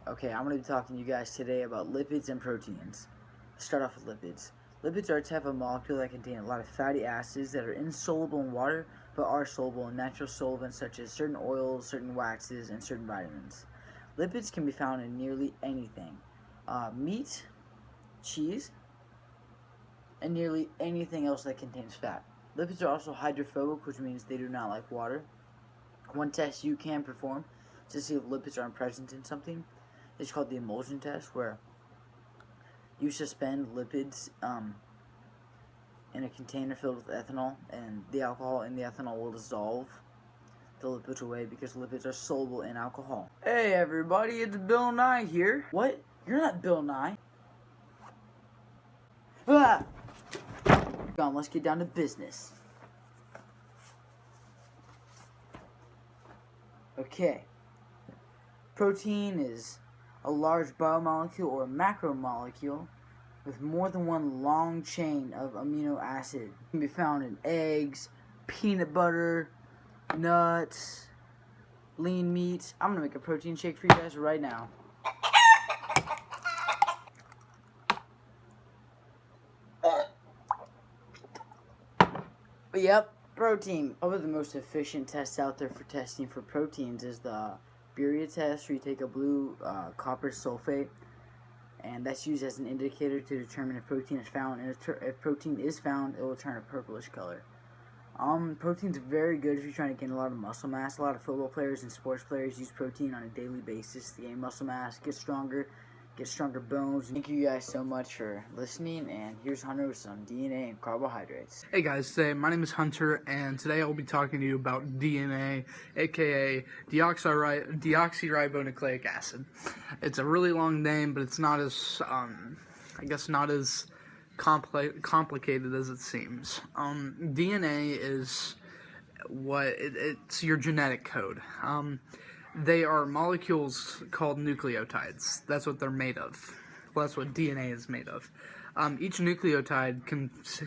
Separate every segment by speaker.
Speaker 1: Okay, I'm going to be talking to you guys today about lipids and proteins. Let's start off with lipids. Lipids are a type of molecule that contain a lot of fatty acids that are insoluble in water but are soluble in natural solvents such as certain oils, certain waxes, and certain vitamins. Lipids can be found in nearly anything. Meat, cheese, and nearly anything else that contains fat. Lipids are also hydrophobic, which means they do not like water. One test you can perform to see if lipids are present in something is called the emulsion test, where you suspend lipids in a container filled with ethanol, and the alcohol in the ethanol will dissolve the lipids away because lipids are soluble in alcohol. Hey everybody, it's Bill Nye here. What? You're not Bill Nye. Ah! Come on, let's get down to business. Okay. Protein is a large biomolecule or macromolecule with more than one long chain of amino acid. It can be found in eggs, peanut butter, nuts, lean meats. I'm gonna make a protein shake for you guys right now. But yep, protein. Probably the most efficient test out there for testing for proteins is the Buria test, where you take a blue copper sulfate, and that's used as an indicator to determine if protein is found. And if protein is found, it will turn a purplish color. Protein's very good if you're trying to gain a lot of muscle mass. A lot of football players and sports players use protein on a daily basis to gain muscle mass, get stronger bones. Thank you guys so much for listening, and here's Hunter with some DNA and carbohydrates.
Speaker 2: Hey guys, my name is Hunter, and today I'll be talking to you about DNA, aka deoxyribonucleic acid. It's a really long name, but it's not as, not as complicated as it seems. DNA is it's your genetic code. They are molecules called nucleotides. That's what they're made of. Well, that's what DNA is made of. Each nucleotide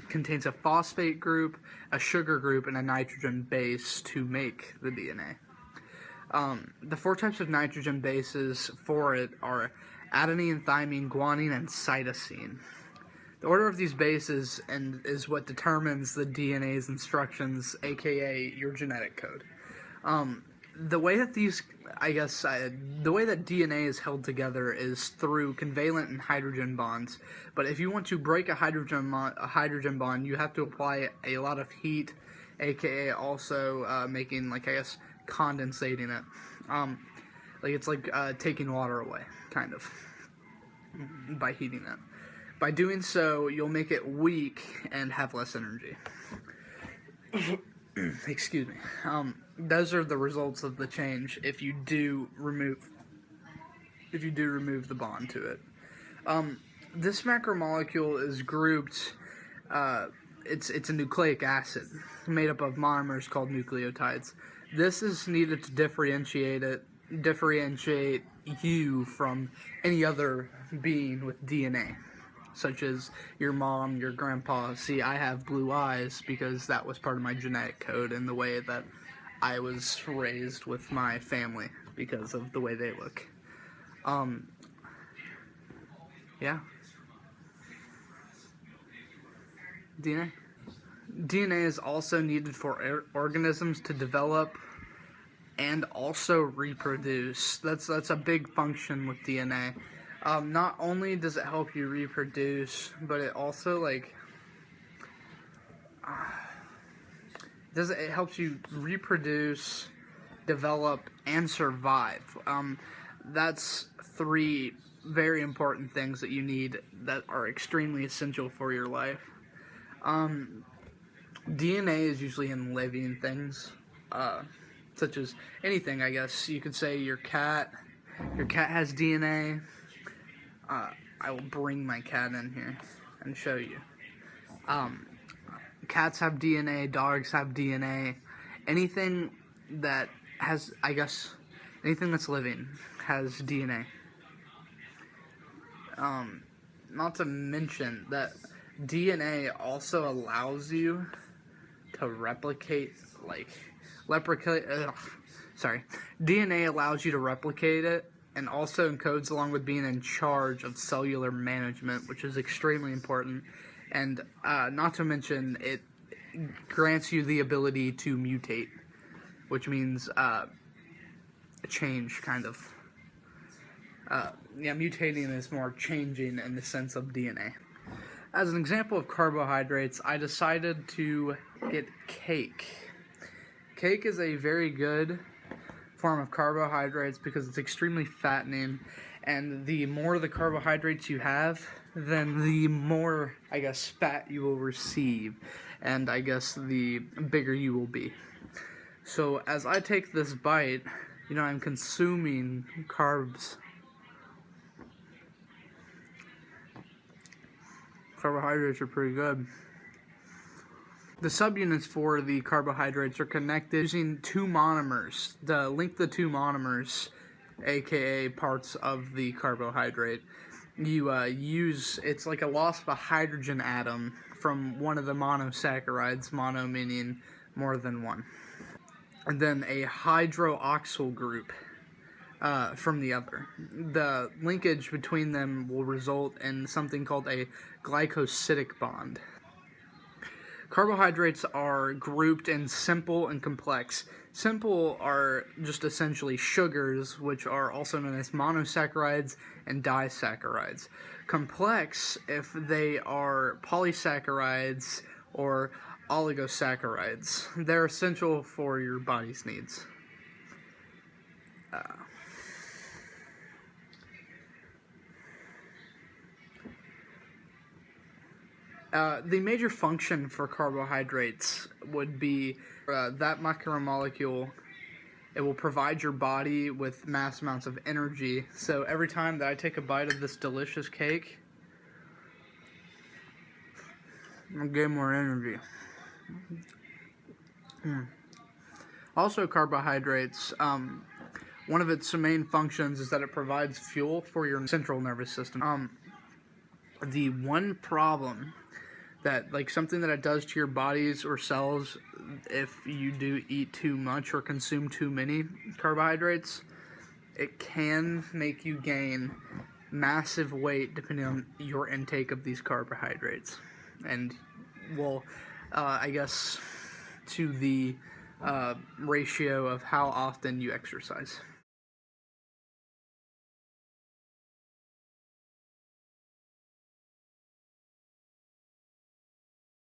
Speaker 2: contains a phosphate group, a sugar group, and a nitrogen base to make the DNA. The four types of nitrogen bases for it are adenine, thymine, guanine, and cytosine. The order of these bases is what determines the DNA's instructions, aka your genetic code. The way that the way that DNA is held together is through covalent and hydrogen bonds. But if you want to break a hydrogen bond, you have to apply a lot of heat, aka also making condensating it. It's like taking water away, kind of, by heating it. By doing so, you'll make it weak and have less energy. Excuse me. Those are the results of the change if you do remove the bond to it. This macromolecule is grouped. It's a nucleic acid made up of monomers called nucleotides. This is needed to differentiate you from any other being with DNA, such as your mom, your grandpa. See, I have blue eyes because that was part of my genetic code and the way that I was raised with my family because of the way they look. Yeah. DNA is also needed for organisms to develop and also reproduce. That's a big function with DNA. Not only does it help you reproduce, but it also it helps you reproduce, develop, and survive. That's three very important things that you need that are extremely essential for your life. DNA is usually in living things, such as anything, I guess. You could say your cat has DNA. I will bring my cat in here and show you. Cats have DNA, dogs have DNA. Anything that has, anything that's living has DNA. Not to mention that DNA also allows you to DNA allows you to replicate it and also encodes along with being in charge of cellular management, which is extremely important. And not to mention, it grants you the ability to mutate, which means change, kind of. Mutating is more changing in the sense of DNA. As an example of carbohydrates, I decided to get cake. Cake is a very good form of carbohydrates because it's extremely fattening, and the more the carbohydrates you have, then the more, I guess, fat you will receive, and I guess the bigger you will be. So as I take this bite, I'm consuming carbs. Carbohydrates are pretty good. The subunits for the carbohydrates are connected using two monomers. To link the two monomers, aka parts of the carbohydrate, you it's like a loss of a hydrogen atom from one of the monosaccharides, mono meaning more than one, and then a hydroxyl group from the other. The linkage between them will result in something called a glycosidic bond. Carbohydrates are grouped in simple and complex. Simple are just essentially sugars, which are also known as monosaccharides and disaccharides. Complex, if they are polysaccharides or oligosaccharides. They're essential for your body's needs. The major function for carbohydrates would be that macromolecule. It will provide your body with mass amounts of energy. So every time that I take a bite of this delicious cake, I'll get more energy. Also, carbohydrates, one of its main functions is that it provides fuel for your central nervous system. The one problem that, like, something that it does to your bodies or cells if you do eat too much or consume too many carbohydrates, it can make you gain massive weight depending on your intake of these carbohydrates. And, well, I guess to the ratio of how often you exercise.